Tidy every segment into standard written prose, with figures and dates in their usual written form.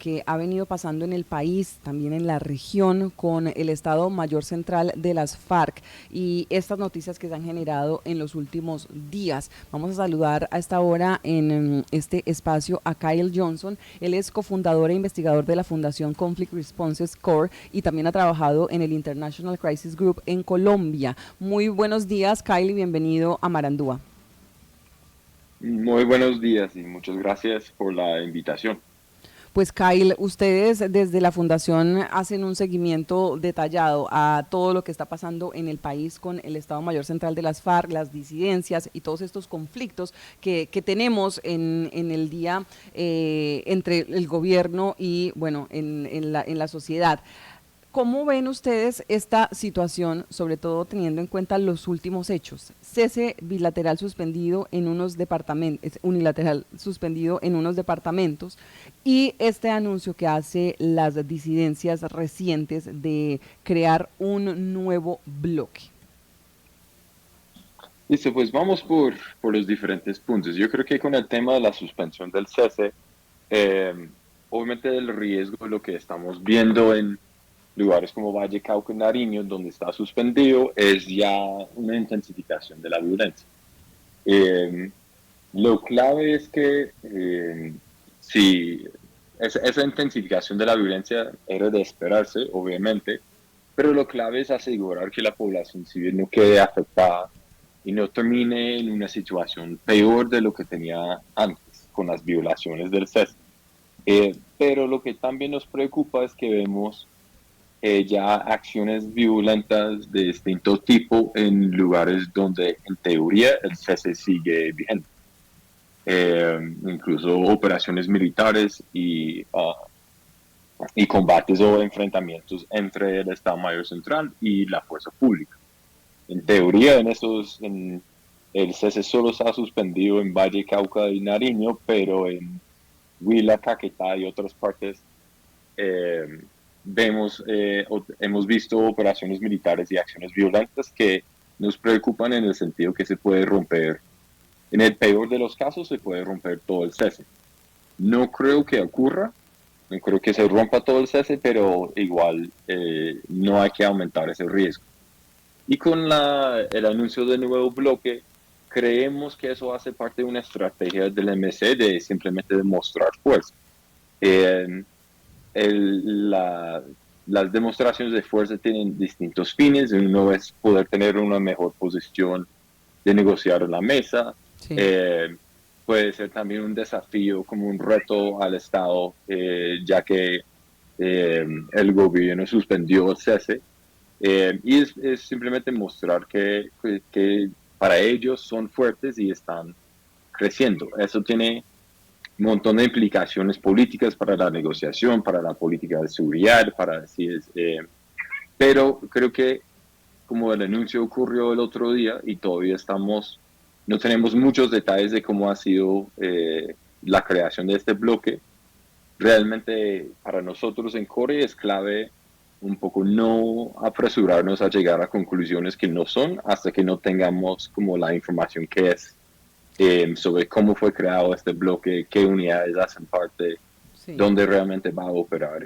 que ha venido pasando en el país, también en la región, con el Estado Mayor Central de las FARC y estas noticias que se han generado en los últimos días. Vamos a saludar a esta hora en este espacio a Kyle Johnson. Él es cofundador e investigador de la Fundación Conflict Responses Corps y también ha trabajado en el International Crisis Group en Colombia. Muy buenos días, Kyle, y bienvenido a Marandúa. Muy buenos días y muchas gracias por la invitación. Pues Kyle, ustedes desde la fundación hacen un seguimiento detallado a todo lo que está pasando en el país con el Estado Mayor Central de las FARC, las disidencias y todos estos conflictos que tenemos en el día entre el gobierno y, bueno, en la sociedad. ¿Cómo ven ustedes esta situación, sobre todo teniendo en cuenta los últimos hechos? Cese bilateral suspendido en unos departamentos, unilateral suspendido en unos departamentos y este anuncio que hace las disidencias recientes de crear un nuevo bloque. Listo, pues vamos por los diferentes puntos. Yo creo que con el tema de la suspensión del cese, eh, obviamente el riesgo, lo que estamos viendo en lugares como Valle, Cauca y Nariño, donde está suspendido, es ya una intensificación de la violencia. Eh, lo clave es que si esa intensificación de la violencia era de esperarse, obviamente, pero lo clave es asegurar que la población civil no quede afectada y no termine en una situación peor de lo que tenía antes con las violaciones del cese. Pero lo que también nos preocupa es que vemos ya acciones violentas de distinto tipo en lugares donde en teoría el cese sigue vigente. Incluso operaciones militares y combates o enfrentamientos entre el Estado Mayor Central y la fuerza pública. En teoría, el cese solo está suspendido en Valle, Cauca y Nariño, pero en Huila, Caquetá y otras partes eh, hemos visto operaciones militares y acciones violentas que nos preocupan en el sentido que se puede romper, en el peor de los casos, se puede romper todo el cese. No creo que ocurra, no creo que se rompa todo el cese, pero igual no hay que aumentar ese riesgo. Y con el anuncio del nuevo bloque, creemos que eso hace parte de una estrategia del MC de simplemente demostrar fuerza. Eh, el, la, las demostraciones de fuerza tienen distintos fines. Uno es poder tener una mejor posición de negociar en la mesa. Sí. Eh, Puede ser también un desafío, como un reto al Estado, ya que el gobierno suspendió el cese. Y es simplemente mostrar que para ellos son fuertes y están creciendo. Eso tiene un montón de implicaciones políticas para la negociación, para la política de seguridad, para así es. Pero creo que como el anuncio ocurrió el otro día y todavía no tenemos muchos detalles de cómo ha sido la creación de este bloque, realmente para nosotros en Core es clave un poco no apresurarnos a llegar a conclusiones que no son hasta que no tengamos como la información que es sobre cómo fue creado este bloque, qué unidades hacen parte, Sí. dónde realmente va a operar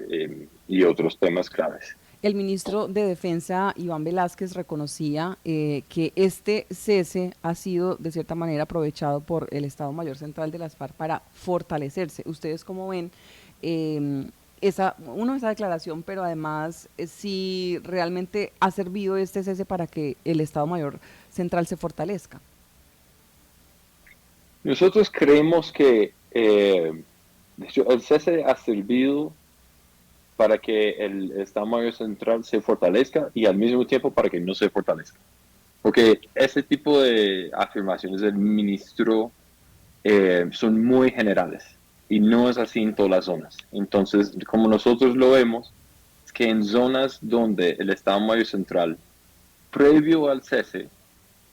y otros temas claves. El ministro de Defensa, Iván Velázquez, reconocía que este cese ha sido de cierta manera aprovechado por el Estado Mayor Central de las FARC para fortalecerse. ¿Ustedes cómo ven esa declaración, pero además si realmente ha servido este cese para que el Estado Mayor Central se fortalezca? Nosotros creemos que de hecho, el cese ha servido para que el Estado Mayor Central se fortalezca y al mismo tiempo para que no se fortalezca. Porque ese tipo de afirmaciones del ministro son muy generales y no es así en todas las zonas. Entonces, como nosotros lo vemos, es que en zonas donde el Estado Mayor Central, previo al cese,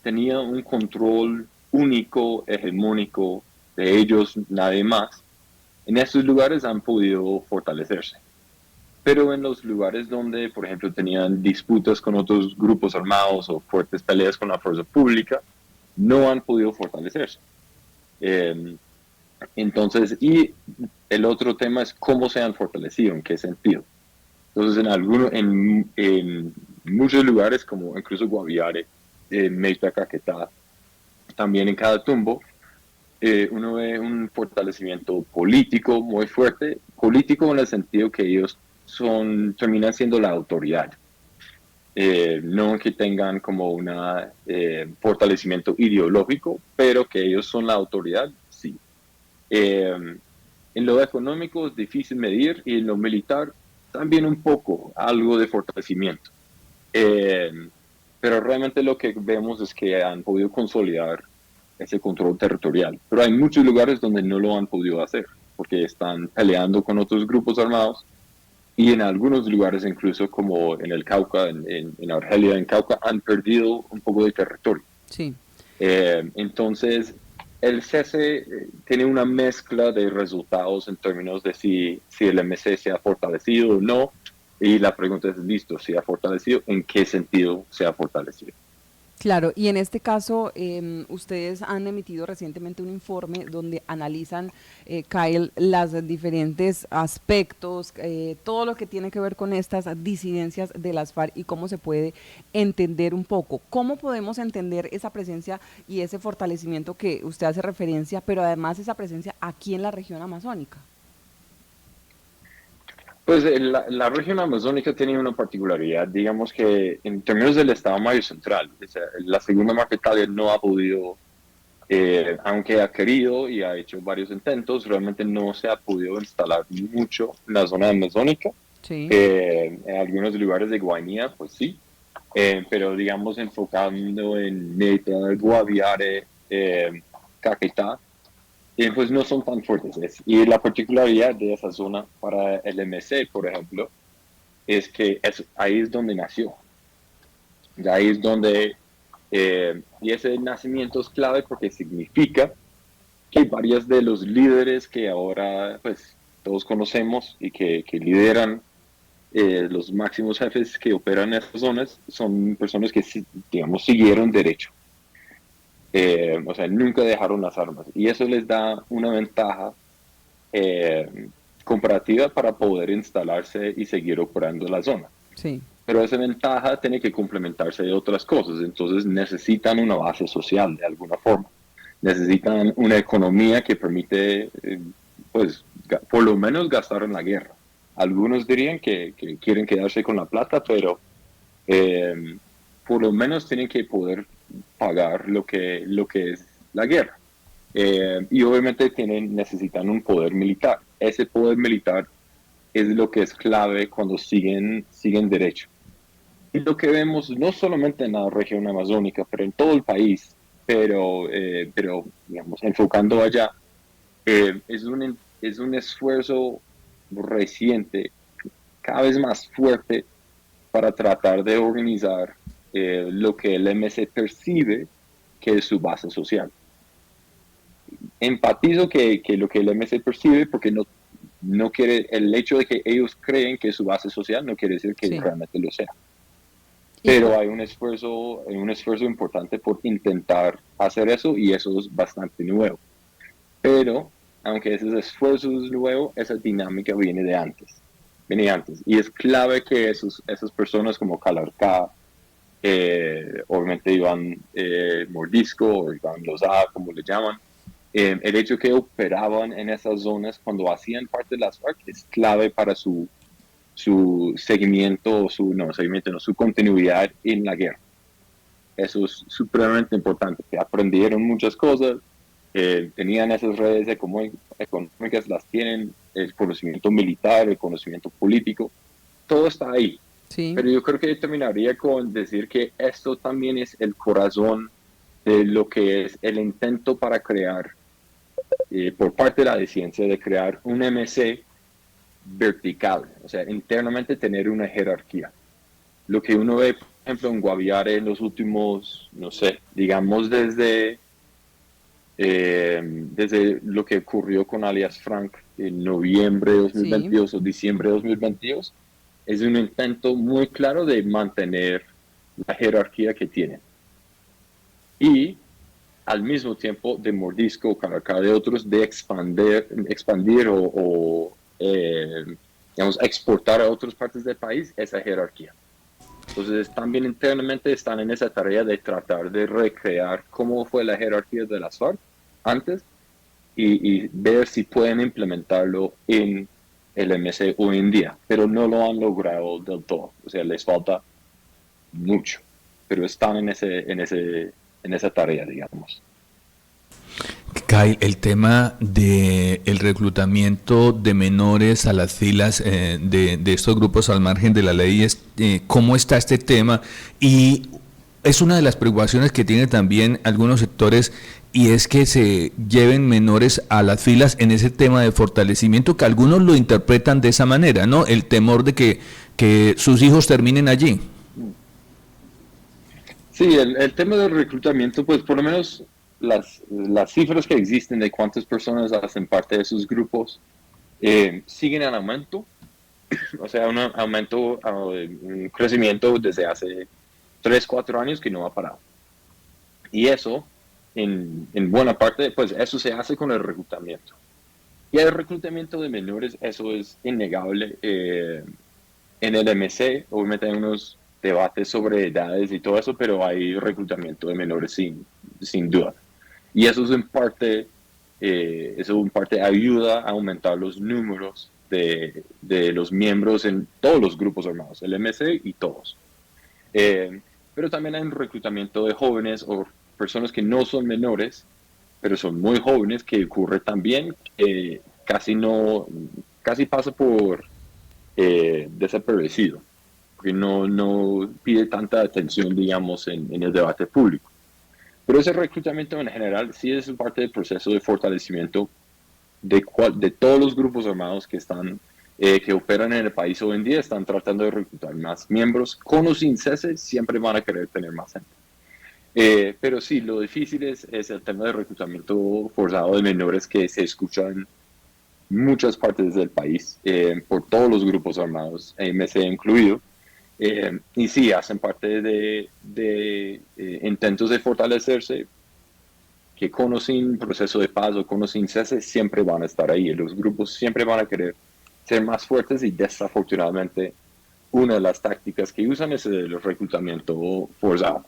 tenía un control único, hegemónico de ellos, nadie más, en esos lugares han podido fortalecerse. Pero en los lugares donde, por ejemplo, tenían disputas con otros grupos armados o fuertes peleas con la fuerza pública, no han podido fortalecerse. Eh, Entonces, y el otro tema es cómo se han fortalecido, en qué sentido. Entonces, en muchos lugares, como incluso Guaviare, Meta, Caquetá, también en cada tumbo, uno ve un fortalecimiento político muy fuerte, político en el sentido que ellos terminan siendo la autoridad. No que tengan como un fortalecimiento ideológico, pero que ellos son la autoridad, sí. En lo económico es difícil medir y en lo militar también un poco, algo de fortalecimiento. Eh, pero realmente lo que vemos es que han podido consolidar ese control territorial. Pero hay muchos lugares donde no lo han podido hacer, porque están peleando con otros grupos armados y en algunos lugares, incluso como en el Cauca, en Argelia, en Cauca, han perdido un poco de territorio. Sí. Entonces, el cese tiene una mezcla de resultados en términos de si el MC se ha fortalecido o no. Y la pregunta es, listo, si ha fortalecido, ¿en qué sentido se ha fortalecido? Claro, y en este caso, ustedes han emitido recientemente un informe donde analizan, Kyle, los diferentes aspectos, todo lo que tiene que ver con estas disidencias de las FARC y cómo se puede entender un poco. ¿Cómo podemos entender esa presencia y ese fortalecimiento que usted hace referencia, pero además esa presencia aquí en la región amazónica? Pues la región amazónica tiene una particularidad, digamos que en términos del Estado Mayor Central, o sea, la segunda Marquetalia no ha podido, aunque ha querido y ha hecho varios intentos, realmente no se ha podido instalar mucho en la zona amazónica. Sí, En algunos lugares de Guainía, pues sí, pero digamos enfocando en Neta, Guaviare, Caquetá, pues no son tan fuertes. Y la particularidad de esa zona para el MC, por ejemplo, es que ahí es donde nació. Y ahí es donde, y ese nacimiento es clave porque significa que varios de los líderes que ahora pues todos conocemos y que lideran, los máximos jefes que operan en estas zonas son personas que, digamos, siguieron derecho. O sea, nunca dejaron las armas. Y eso les da una ventaja eh, comparativa para poder instalarse y seguir operando la zona. sí. Pero esa ventaja tiene que complementarse de otras cosas. Entonces necesitan una base social de alguna forma. Necesitan una economía que permite, pues, por lo menos gastar en la guerra. Algunos dirían que quieren quedarse con la plata, pero eh, por lo menos tienen que poder pagar lo que es la guerra. Y obviamente necesitan un poder militar. Ese poder militar es lo que es clave cuando siguen derecho. Y lo que vemos no solamente en la región amazónica, pero en todo el país, pero digamos, enfocando allá, es un esfuerzo reciente, cada vez más fuerte, para tratar de organizar lo que el MC percibe que es su base social. Empatizo que lo que el MC percibe, porque no quiere, el hecho de que ellos creen que es su base social no quiere decir que Sí. realmente lo sea. Y Pero hay un esfuerzo importante por intentar hacer eso y eso es bastante nuevo. Pero, aunque ese esfuerzo es nuevo, esa dinámica viene de antes. Y es clave que esas personas como Calarcá, obviamente Iván Mordisco o Iván Lozada, como le llaman, el hecho que operaban en esas zonas cuando hacían parte de las FARC es clave para su seguimiento, no, seguimiento, no, su continuidad en la guerra. Eso es supremamente importante, que aprendieron muchas cosas, tenían esas redes económicas, las tienen, el conocimiento militar, el conocimiento político, todo está ahí. sí, Pero yo creo que terminaría con decir que esto también es el corazón de lo que es el intento para crear, por parte de la disidencia, de crear un MC vertical, o sea, internamente tener una jerarquía. Lo que uno ve, por ejemplo, en Guaviare en los últimos, no sé, digamos desde lo que ocurrió con alias Frank en noviembre de sí. 2022 o diciembre de 2022, es un intento muy claro de mantener la jerarquía que tienen. Y al mismo tiempo de mordisco caracol de otros de expandir digamos, exportar a otras partes del país esa jerarquía. Entonces también internamente están en esa tarea de tratar de recrear cómo fue la jerarquía de las FARC antes y ver si pueden implementarlo en el MC hoy en día, pero no lo han logrado del todo, o sea, les falta mucho, pero están en esa tarea, digamos. Kyle, el tema del reclutamiento de menores a las filas de estos grupos al margen de la ley, ¿cómo está este tema? Y es una de las preocupaciones que tienen también algunos sectores, y es que se lleven menores a las filas en ese tema de fortalecimiento, que algunos lo interpretan de esa manera, ¿no? El temor de que sus hijos terminen allí. Sí, el tema del reclutamiento, pues por lo menos las cifras que existen de cuántas personas hacen parte de esos grupos siguen en aumento, o sea, un aumento, un crecimiento desde hace 3, 4 años que no ha parado. Y eso, en buena parte, pues eso se hace con el reclutamiento. Y el reclutamiento de menores, eso es innegable. En el MC, obviamente hay unos debates sobre edades y todo eso, pero hay reclutamiento de menores sin duda. Y eso es en parte, ayuda a aumentar los números de los miembros en todos los grupos armados, el MC y todos. Pero también hay un reclutamiento de jóvenes o personas que no son menores, pero son muy jóvenes, que ocurre también, casi pasa por desapercibido, porque no pide tanta atención, digamos, en el debate público. Pero ese reclutamiento en general sí es parte del proceso de fortalecimiento de todos los grupos armados que operan en el país hoy en día. Están tratando de reclutar más miembros. Con o sin cese siempre van a querer tener más gente. Pero sí, lo difícil es el tema de reclutamiento forzado de menores, que se escucha en muchas partes del país, por todos los grupos armados, MC incluido. Y sí, hacen parte de intentos de fortalecerse, que con o sin proceso de paz o con o sin cese siempre van a estar ahí. Los grupos siempre van a querer ser más fuertes, y desafortunadamente una de las tácticas que usan es el reclutamiento forzado.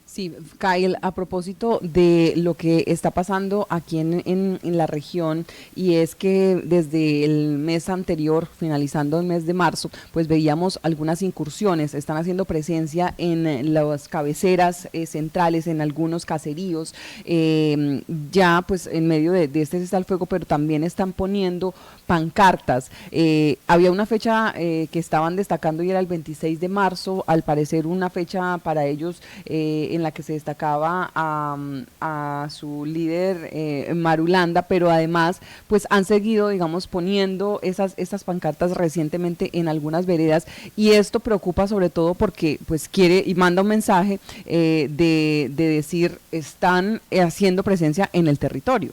Sí, Kyle, a propósito de lo que está pasando aquí en la región, y es que desde el mes anterior, finalizando el mes de marzo, pues veíamos algunas incursiones, están haciendo presencia en las cabeceras centrales, en algunos caseríos, ya pues en medio de este cese al fuego, pero también están poniendo pancartas. Había una fecha que estaban destacando y era el 26 de marzo, al parecer una fecha para ellos en la que se destacaba a su líder Marulanda, pero además pues han seguido, digamos, poniendo estas pancartas recientemente en algunas veredas, y esto preocupa sobre todo porque pues quiere y manda un mensaje de decir, están haciendo presencia en el territorio.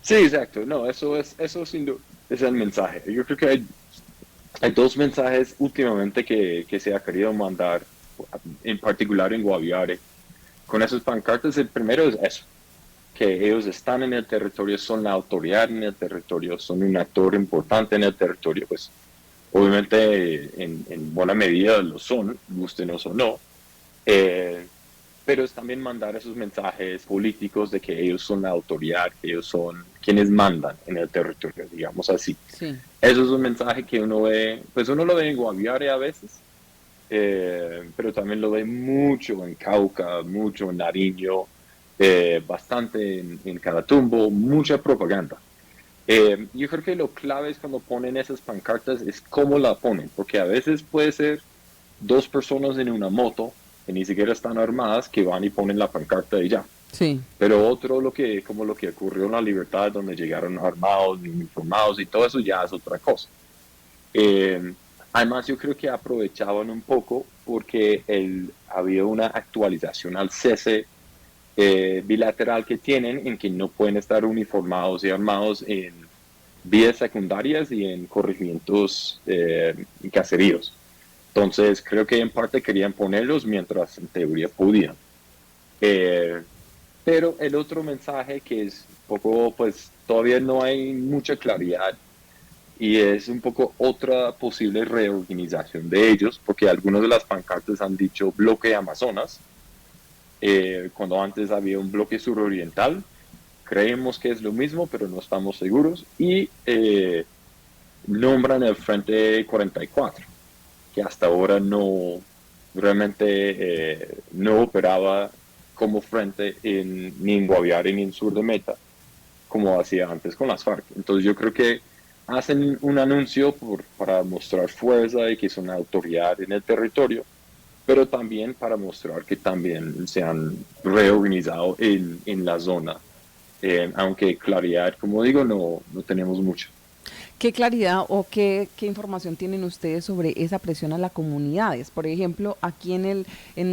Sí, exacto. No, eso sin duda es el mensaje. Yo creo que hay dos mensajes últimamente que se ha querido mandar, en particular en Guaviare, con esas pancartas. El primero es eso, que ellos están en el territorio, son la autoridad en el territorio, son un actor importante en el territorio. Pues obviamente en buena medida lo son, gustenos o no, pero es también mandar esos mensajes políticos de que ellos son la autoridad, que ellos son quienes mandan en el territorio, digamos así. Sí. Eso es un mensaje que uno ve, pues uno lo ve en Guaviare a veces, pero también lo ve mucho en Cauca, mucho en Nariño, bastante en Catatumbo, mucha propaganda. Yo creo que lo clave es cuando ponen esas pancartas es cómo la ponen, porque a veces puede ser 2 personas en una moto que ni siquiera están armadas, que van y ponen la pancarta y ya. Sí. Pero otro, como lo que ocurrió en La Libertad, donde llegaron armados, uniformados y todo eso, ya es otra cosa. Además, yo creo que aprovechaban un poco porque había una actualización al cese bilateral que tienen, en que no pueden estar uniformados y armados en vías secundarias y en corregimientos y caseríos. Entonces, creo que en parte querían ponerlos mientras en teoría podían. Eh, pero el otro mensaje que es un poco, pues todavía no hay mucha claridad y es un poco otra posible reorganización de ellos, porque algunos de las pancartas han dicho bloque Amazonas, cuando antes había un bloque suroriental. Creemos que es lo mismo, pero no estamos seguros. Y nombran el Frente 44, que hasta ahora no realmente no operaba como frente ni en Guaviare ni en Sur de Meta, como hacía antes con las FARC. Entonces yo creo que hacen un anuncio para mostrar fuerza y que son autoridad en el territorio, pero también para mostrar que también se han reorganizado en la zona. Aunque claridad, como digo, no tenemos mucho. ¿Qué claridad o qué información tienen ustedes sobre esa presión a las comunidades? Por ejemplo, aquí en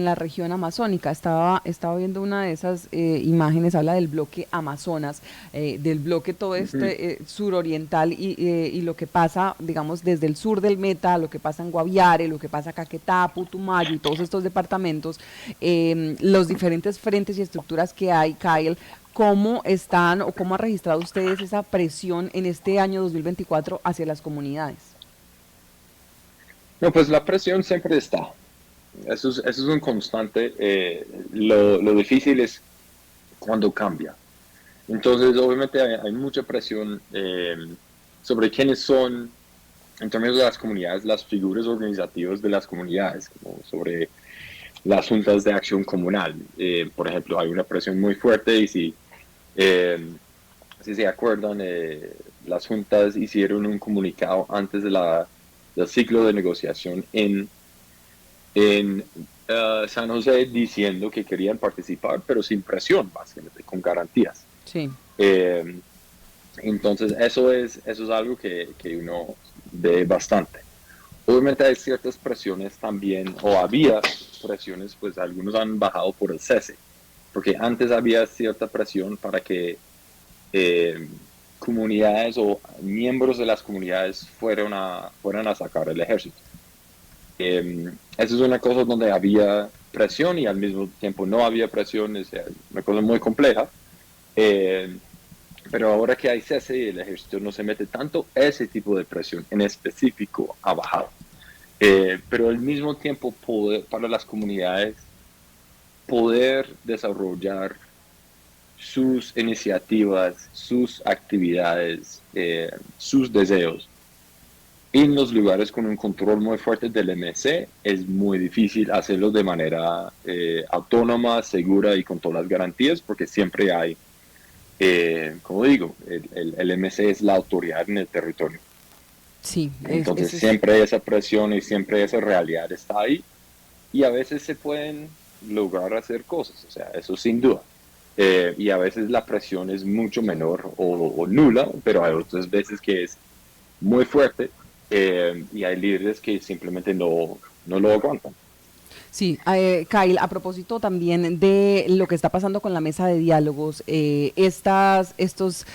la región amazónica, estaba viendo una de esas imágenes, habla del bloque Amazonas, del bloque todo este suroriental y lo que pasa, digamos, desde el sur del Meta, lo que pasa en Guaviare, lo que pasa en Caquetá, Putumayo y todos estos departamentos, los diferentes frentes y estructuras que hay, Kyle. ¿Cómo están o cómo han registrado ustedes esa presión en este año 2024 hacia las comunidades? No, pues la presión siempre está. Eso es un constante. Lo difícil es cuando cambia. Entonces, obviamente hay mucha presión sobre quiénes son, en términos de las comunidades, las figuras organizativas de las comunidades, como sobre las juntas de acción comunal. Por ejemplo, hay una presión muy fuerte y si se acuerdan, las juntas hicieron un comunicado antes del ciclo de negociación en San José diciendo que querían participar, pero sin presión, básicamente, con garantías. Sí. Entonces, eso es algo que uno ve bastante. Obviamente hay ciertas presiones también, o había presiones, pues algunos han bajado por el cese, porque antes había cierta presión para que comunidades o miembros de las comunidades fueran a sacar el ejército. Eso es una cosa donde había presión y al mismo tiempo no había presión, es una cosa muy compleja. Pero ahora que hay cese y el ejército no se mete tanto, ese tipo de presión en específico ha bajado. Pero al mismo tiempo para las comunidades poder desarrollar sus iniciativas, sus actividades, sus deseos en los lugares con un control muy fuerte del MC, es muy difícil hacerlo de manera autónoma, segura y con todas las garantías, porque siempre hay, como digo, el MC es la autoridad en el territorio. Sí. Entonces siempre esa presión y siempre esa realidad está ahí y a veces se pueden lograr hacer cosas, o sea, eso sin duda. Y a veces la presión es mucho menor o nula, pero hay otras veces que es muy fuerte y hay líderes que simplemente no lo aguantan. Sí, Kyle, a propósito también de lo que está pasando con la mesa de diálogos, estos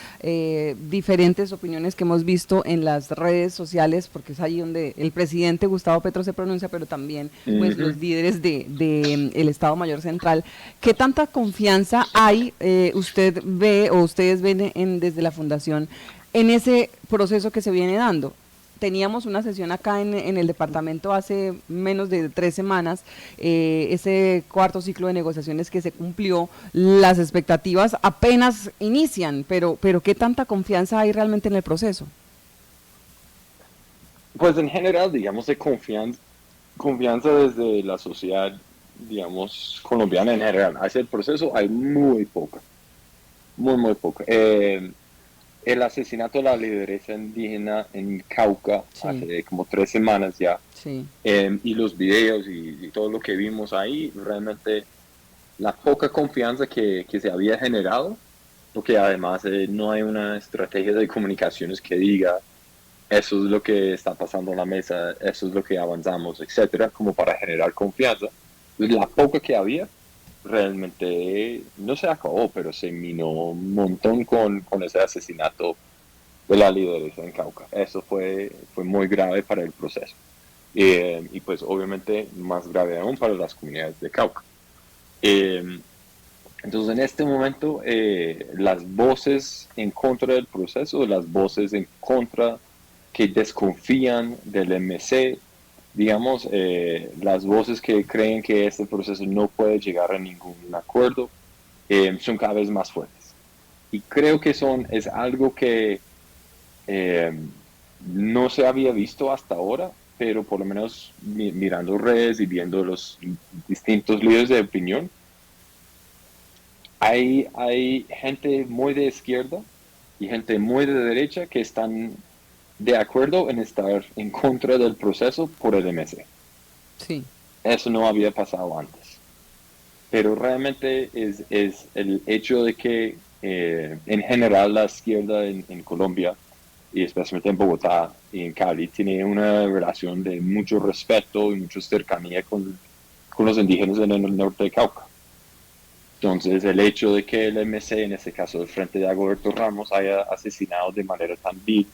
diferentes opiniones que hemos visto en las redes sociales, porque es ahí donde el presidente Gustavo Petro se pronuncia, pero también pues los líderes de el Estado Mayor Central. ¿Qué tanta confianza hay, usted ve o ustedes ven desde la Fundación en ese proceso que se viene dando? Teníamos una sesión acá en el departamento hace menos de 3 semanas, ese cuarto ciclo de negociaciones que se cumplió, las expectativas apenas inician, pero ¿qué tanta confianza hay realmente en el proceso? Pues en general, digamos, de confianza desde la sociedad, digamos, colombiana en general. Hacia el proceso hay muy poca, muy poca. El asesinato de la lideresa indígena en Cauca hace como 3 semanas ya, y los videos y todo lo que vimos ahí, realmente la poca confianza que se había generado, porque además no hay una estrategia de comunicaciones que diga eso es lo que está pasando en la mesa, eso es lo que avanzamos, etcétera, como para generar confianza. Entonces, la poca que había realmente no se acabó, pero se minó un montón con ese asesinato de la lideresa en Cauca. Eso fue muy grave para el proceso. Y pues obviamente más grave aún para las comunidades de Cauca. Entonces, en este momento, las voces en contra del proceso, las voces en contra que desconfían del MC, digamos, las voces que creen que este proceso no puede llegar a ningún acuerdo, son cada vez más fuertes. Y creo que es algo que no se había visto hasta ahora, pero por lo menos mirando redes y viendo los distintos líderes de opinión, hay gente muy de izquierda y gente muy de derecha que están de acuerdo en estar en contra del proceso por el MC. Sí. Eso no había pasado antes. Pero realmente es el hecho de que en general la izquierda en Colombia, y especialmente en Bogotá y en Cali, tiene una relación de mucho respeto y mucha cercanía con los indígenas en el norte de Cauca. Entonces, el hecho de que el MC, en este caso el Frente de Dagoberto Ramos, haya asesinado de manera tan vil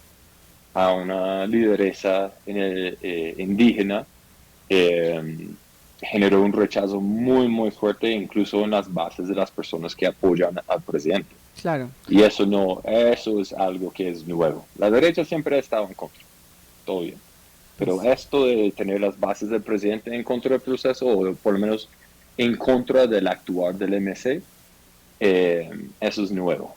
a una lideresa indígena, generó un rechazo muy, muy fuerte, incluso en las bases de las personas que apoyan al presidente. Claro. Y eso es algo que es nuevo. La derecha siempre ha estado en contra, todo bien. Pero esto de tener las bases del presidente en contra del proceso, o por lo menos en contra del actuar del MC, eso es nuevo.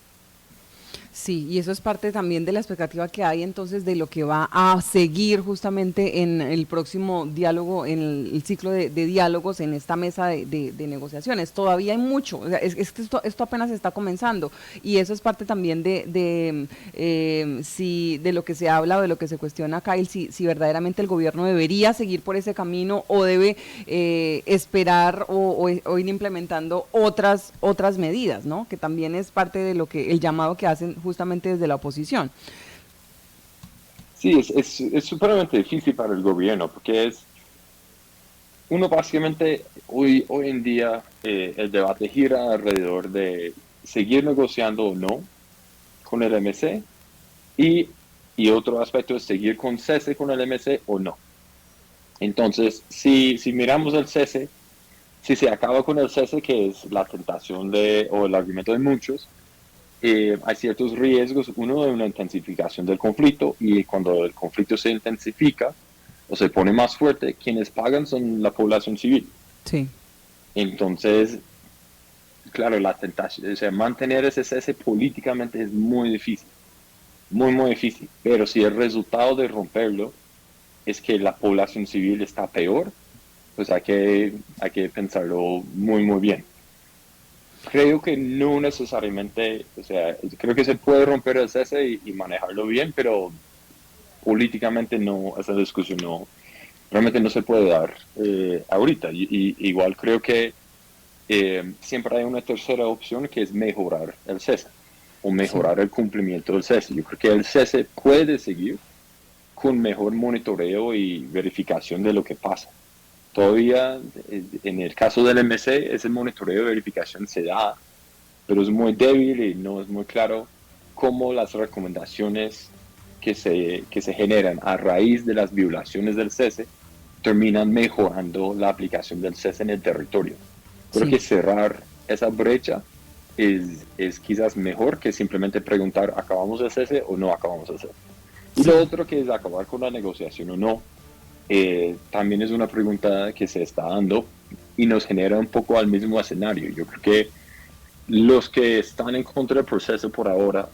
Sí, y eso es parte también de la expectativa que hay entonces de lo que va a seguir justamente en el próximo diálogo, en el ciclo de diálogos, en esta mesa de negociaciones. Todavía hay mucho, o sea, es que esto apenas está comenzando, y eso es parte también de lo que se habla o de lo que se cuestiona, Kyle, si verdaderamente el gobierno debería seguir por ese camino o debe esperar o ir implementando otras medidas, ¿no? Que también es parte de lo que el llamado que hacen justamente desde la oposición. Sí, es supremamente difícil para el gobierno, porque uno básicamente, hoy en día, el debate gira alrededor de seguir negociando o no con el MC, y otro aspecto es seguir con cese con el MC o no. Entonces, si miramos el cese, si se acaba con el cese, que es la tentación o el argumento de muchos, hay ciertos riesgos, uno de una intensificación del conflicto, y cuando el conflicto se intensifica o se pone más fuerte, quienes pagan son la población civil. Sí. Entonces, claro, la tentación, o sea, mantener ese cese políticamente es muy difícil, muy, muy difícil, pero si el resultado de romperlo es que la población civil está peor, pues hay que pensarlo muy, muy bien. Creo que no necesariamente, o sea, creo que se puede romper el cese y manejarlo bien, pero políticamente no, esa discusión realmente no se puede dar ahorita. Y igual creo que siempre hay una tercera opción, que es mejorar el cese o mejorar el cumplimiento del cese. Yo creo que el cese puede seguir con mejor monitoreo y verificación de lo que pasa. Todavía, en el caso del MC, ese monitoreo y verificación se da, pero es muy débil y no es muy claro cómo las recomendaciones que se generan a raíz de las violaciones del cese terminan mejorando la aplicación del cese en el territorio. Creo que cerrar esa brecha es quizás mejor que simplemente preguntar, ¿acabamos el cese o no acabamos el cese? Y lo otro, que es acabar con la negociación o no, también es una pregunta que se está dando y nos genera un poco al mismo escenario. Yo creo que los que están en contra del proceso por ahora,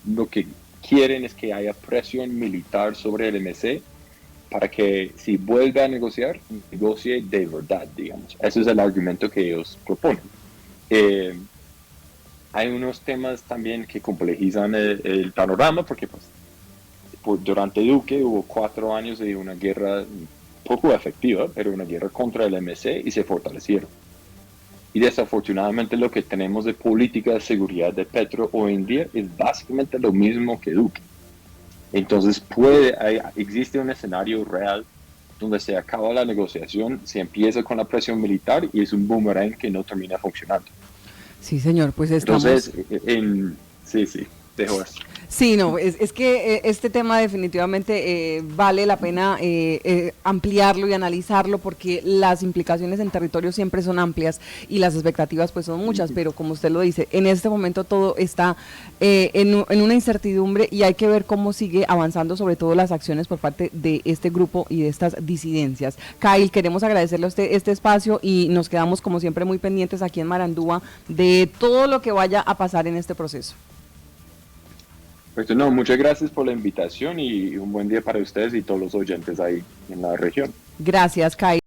lo que quieren es que haya presión militar sobre el MC para que, si vuelve a negociar, negocie de verdad, digamos. Ese es el argumento que ellos proponen. Hay unos temas también que complejizan el panorama, porque pues durante Duque hubo 4 años de una guerra poco efectiva, pero una guerra contra el MC, y se fortalecieron. Y desafortunadamente lo que tenemos de política de seguridad de Petro hoy en día es básicamente lo mismo que Duque. Entonces existe un escenario real donde se acaba la negociación, se empieza con la presión militar y es un boomerang que no termina funcionando. Sí, señor, pues estamos... Entonces, sí, dejo eso. Sí, no, es que este tema definitivamente vale la pena ampliarlo y analizarlo porque las implicaciones en territorio siempre son amplias y las expectativas pues son muchas, pero como usted lo dice, en este momento todo está en una incertidumbre y hay que ver cómo sigue avanzando sobre todo las acciones por parte de este grupo y de estas disidencias. Kyle, queremos agradecerle a usted este espacio y nos quedamos como siempre muy pendientes aquí en Marandúa de todo lo que vaya a pasar en este proceso. Pues no, muchas gracias por la invitación y un buen día para ustedes y todos los oyentes ahí en la región. Gracias, Kyle.